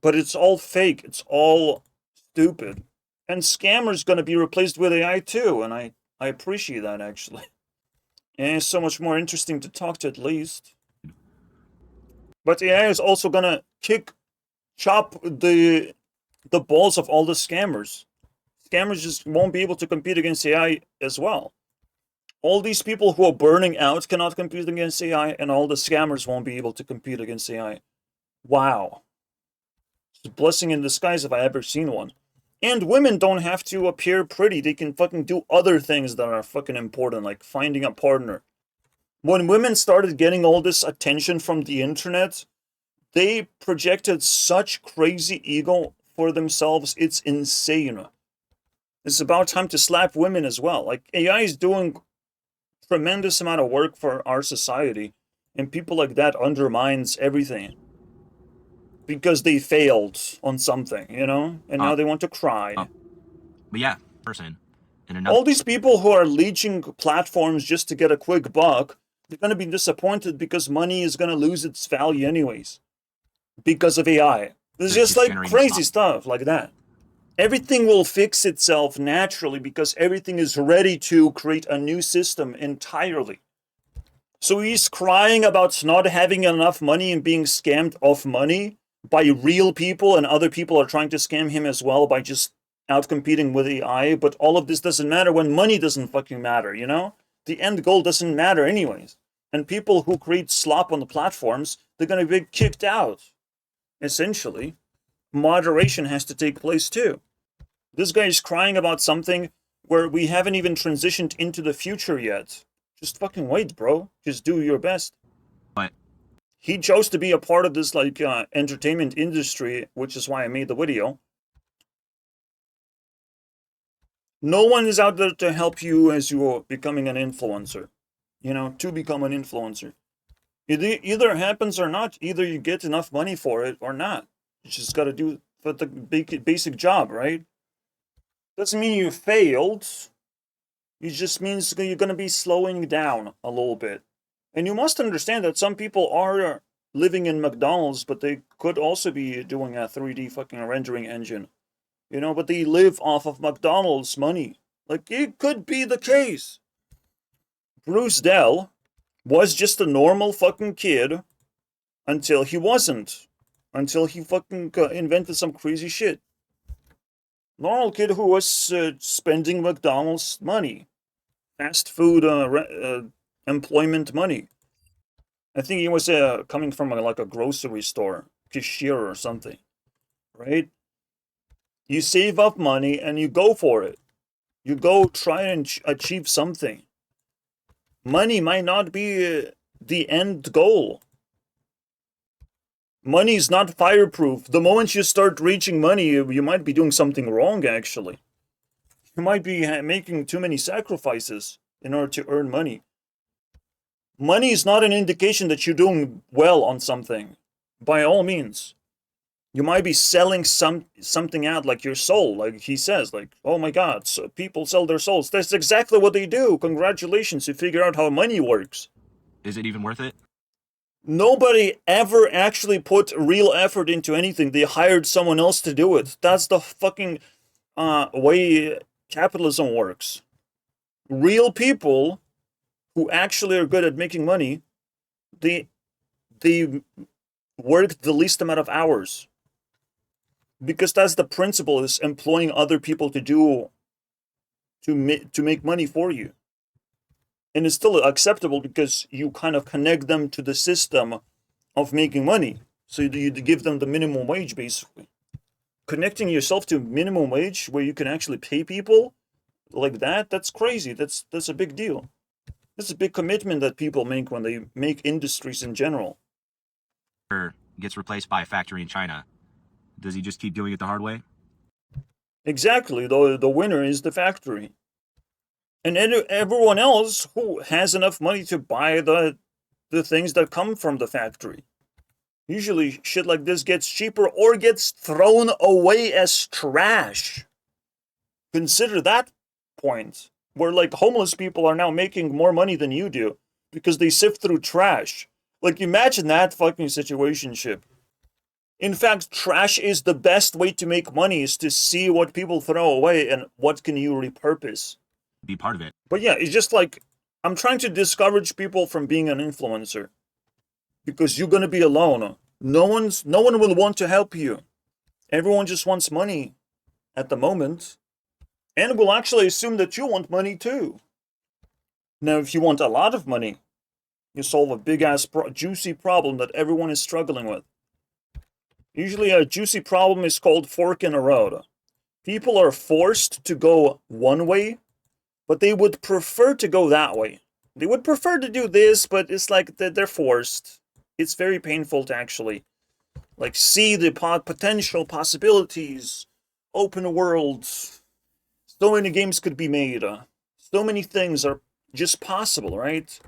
But it's all fake. It's all stupid. And scammers going to be replaced with AI too. And I appreciate that actually. And it's so much more interesting to talk to at least. But AI is also going to chop the balls of all the scammers. Scammers just won't be able to compete against AI as well. All these people who are burning out cannot compete against AI, and all the scammers won't be able to compete against AI. Wow. It's a blessing in disguise if I ever seen one. And women don't have to appear pretty. They can fucking do other things that are fucking important, like finding a partner. When women started getting all this attention from the internet, they projected such crazy ego for themselves. It's insane. It's about time to slap women as well. Like, AI is doing tremendous amount of work for our society, and people like that undermines everything because they failed on something, you know, and now they want to cry. But yeah, person. And another. All these people who are leeching platforms just to get a quick buck, they're going to be disappointed because money is going to lose its value anyways because of AI. It's just like crazy stuff like that. Everything will fix itself naturally because everything is ready to create a new system entirely. So he's crying about not having enough money and being scammed of money by real people, and other people are trying to scam him as well by just outcompeting with AI. But all of this doesn't matter when money doesn't fucking matter, you know? The end goal doesn't matter anyways. And people who create slop on the platforms, they're gonna be kicked out. Essentially, moderation has to take place too. This guy is crying about something where we haven't even transitioned into the future yet. Just fucking wait, bro. Just do your best. But he chose to be a part of this like entertainment industry, which is why I made the video. No one is out there to help you as you're becoming an influencer. You know, to become an influencer. It either happens or not. Either you get enough money for it or not. You just got to do the basic job, right? Doesn't mean you failed. It just means you're going to be slowing down a little bit. And you must understand that some people are living in McDonald's, but they could also be doing a 3D fucking rendering engine. You know, but they live off of McDonald's money. Like, it could be the case. Bruce Dell was just a normal fucking kid until he wasn't. Until he fucking invented some crazy shit. Normal kid who was spending McDonald's money. Fast food employment money. I think he was coming from like a grocery store. Cashier or something. Right? You save up money and you go for it. You go try and achieve something. Money might not be the end goal. Money is not fireproof. The moment you start reaching money, you might be doing something wrong, actually. You might be making too many sacrifices in order to earn money. Money is not an indication that you're doing well on something. By all means. You might be selling something out, like your soul, like he says, like, oh my god, so people sell their souls. That's exactly what they do. Congratulations, you figure out how money works. is it even worth it? Nobody ever actually put real effort into anything. They hired someone else to do it. That's the fucking way capitalism works. Real people who actually are good at making money, they work the least amount of hours. Because that's the principle, is employing other people to make money for you. And it's still acceptable because you kind of connect them to the system of making money. So you give them the minimum wage, basically. Connecting yourself to minimum wage where you can actually pay people like that, that's crazy. That's a big deal. That's a big commitment that people make when they make industries in general. Gets replaced by a factory in China. Does he just keep doing it the hard way? Exactly. The winner is the factory. And everyone else who has enough money to buy the things that come from the factory. Usually shit like this gets cheaper or gets thrown away as trash. Consider that point. Where like homeless people are now making more money than you do because they sift through trash. Like, imagine that fucking situationship. In fact, trash is the best way to make money, is to see what people throw away and what can you repurpose. Be part of it. But yeah, it's just like, I'm trying to discourage people from being an influencer. Because you're gonna be alone. No one will want to help you. Everyone just wants money at the moment. And will actually assume that you want money too. Now, if you want a lot of money, you solve a big-ass juicy problem that everyone is struggling with. Usually a juicy problem is called fork in a road. People are forced to go one way, but they would prefer to go that way. They would prefer to do this, but it's like they're forced. It's very painful to actually like see the potential possibilities, open worlds. So many games could be made. So many things are just possible, right?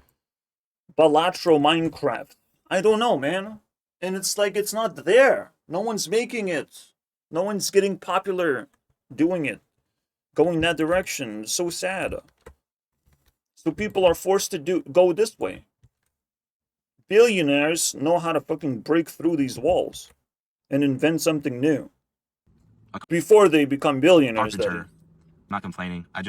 Balatro Minecraft. I don't know, man. And it's like, it's not there. No one's making it. No one's getting popular doing it. Going that direction. It's so sad. So people are forced to go this way. Billionaires know how to fucking break through these walls and invent something new. Before they become billionaires, Carpenter. Not complaining. I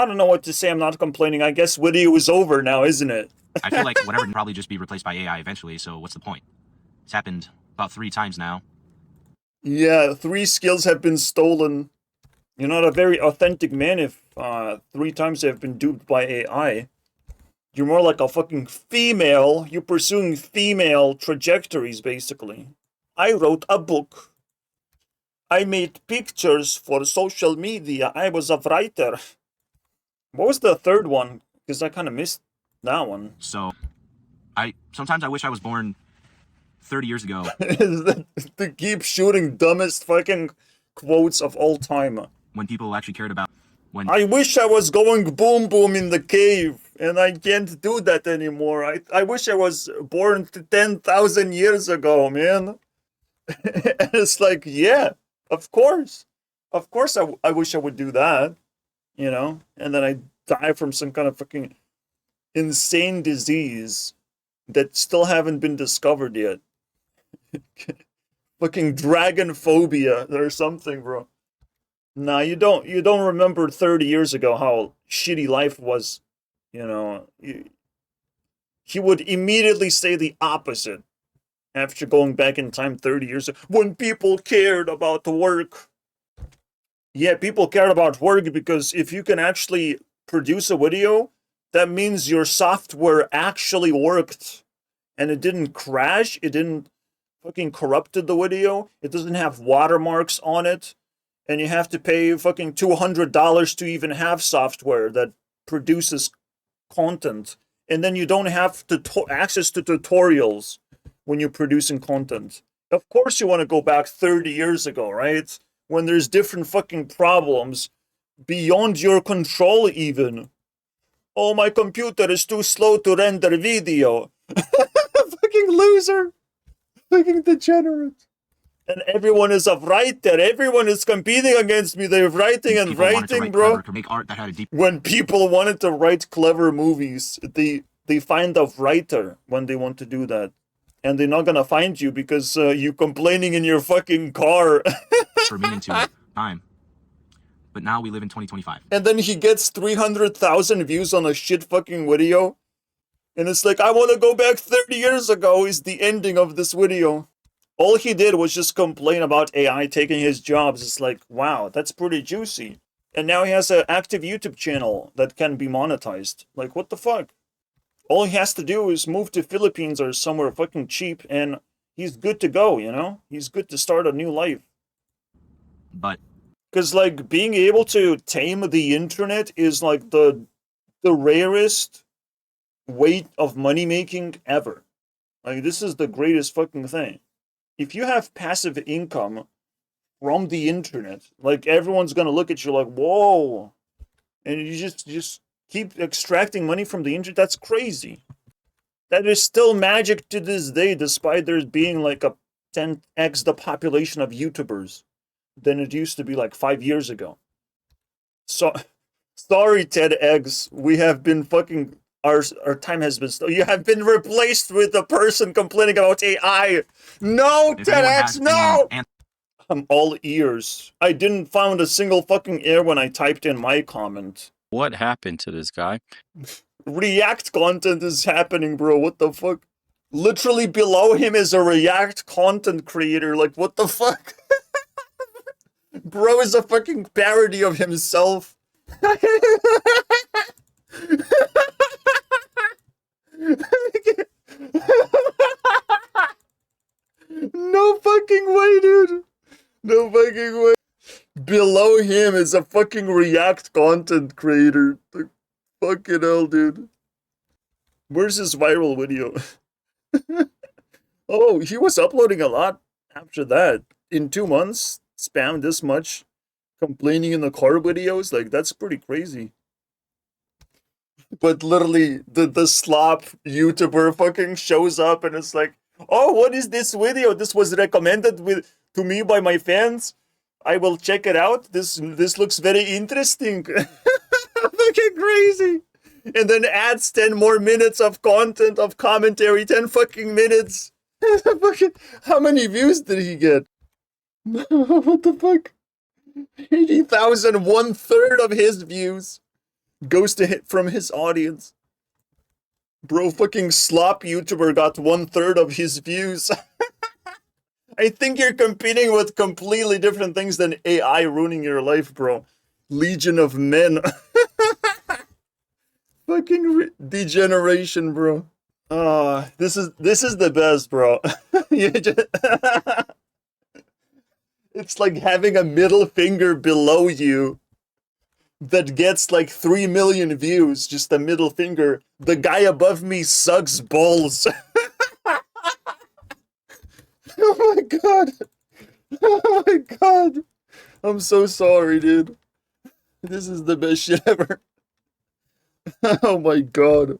don't know what to say. I'm not complaining. I guess video is over now, isn't it? I feel like whatever can probably just be replaced by AI eventually, so what's the point? It's happened about 3 times now. Yeah, 3 skills have been stolen. You're not a very authentic man if 3 times you have been duped by AI. You're more like a fucking female. You're pursuing female trajectories, basically. I wrote a book. I made pictures for social media. I was a writer. What was the third one? Because I kind of missed that one. So, sometimes I wish I was born 30 years ago. To keep shooting dumbest fucking quotes of all time. When people actually cared about when I wish I was going boom boom in the cave, and I can't do that anymore. I wish I was born 10,000 years ago, man. And it's like, yeah, of course. Of course I wish I would do that, you know? And then I die from some kind of fucking insane disease that still haven't been discovered yet. Fucking dragon phobia or something, bro. Nah, you don't remember 30 years ago how shitty life was, you know. He would immediately say the opposite after going back in time 30 years ago, when people cared about work. Yeah, people cared about work because if you can actually produce a video, that means your software actually worked and it didn't crash, it didn't fucking corrupted the video, it doesn't have watermarks on it. And you have to pay fucking $200 to even have software that produces content. And then you don't have access to tutorials when you're producing content. Of course you want to go back 30 years ago, right? When there's different fucking problems beyond your control even. Oh, my computer is too slow to render video. Fucking loser. Fucking degenerate. And everyone is a writer. Everyone is competing against me. They're writing and writing, bro. To make art that had a deep When people wanted to write clever movies, they find a writer when they want to do that. And they're not gonna find you because you complaining in your fucking car. for me into time. But now we live in 2025. And then he gets 300,000 views on a shit fucking video. And it's like, I want to go back 30 years ago is the ending of this video. All he did was just complain about AI taking his jobs. It's like, wow, that's pretty juicy. And now he has an active YouTube channel that can be monetized. Like, what the fuck? All he has to do is move to Philippines or somewhere fucking cheap and he's good to go, you know? He's good to start a new life. But Because, like, being able to tame the internet is, like, the rarest way of money-making ever. Like, this is the greatest fucking thing. If you have passive income from the internet, like, everyone's gonna look at you like, whoa. And you just keep extracting money from the internet. That's crazy. That is still magic to this day, despite there being, like, a 10x the population of YouTubers than it used to be like 5 years ago. So, sorry, TEDx, we have been fucking, our time has been, you have been replaced with a person complaining about AI. No, if anyone TEDx, has no! any I'm all ears. I didn't find a single fucking error when I typed in my comment. What happened to this guy? React content is happening, bro. What the fuck? Literally below him is a React content creator. Like, what the fuck? Bro is a fucking parody of himself. No fucking way, dude. No fucking way. Below him is a fucking React content creator. Like, fucking hell, dude. Where's his viral video? Oh, he was uploading a lot after that. In 2 months, spam this much, complaining in the car videos, like, that's pretty crazy. But literally, the slop YouTuber fucking shows up and it's like, oh, what is this video? This was recommended to me by my fans. I will check it out. This looks very interesting. Fucking crazy. And then adds 10 more minutes of content, of commentary, 10 fucking minutes. How many views did he get? What the fuck? 80,000, 1/3 of his views goes to hit from his audience. Bro, fucking slop YouTuber got 1/3 of his views. I think you're competing with completely different things than AI ruining your life, bro. Legion of Men. Fucking degeneration, bro. This is the best, bro. You just it's like having a middle finger below you that gets like 3 million views, just a middle finger. The guy above me sucks balls. Oh my god. Oh my god. I'm so sorry, dude. This is the best shit ever. Oh my god.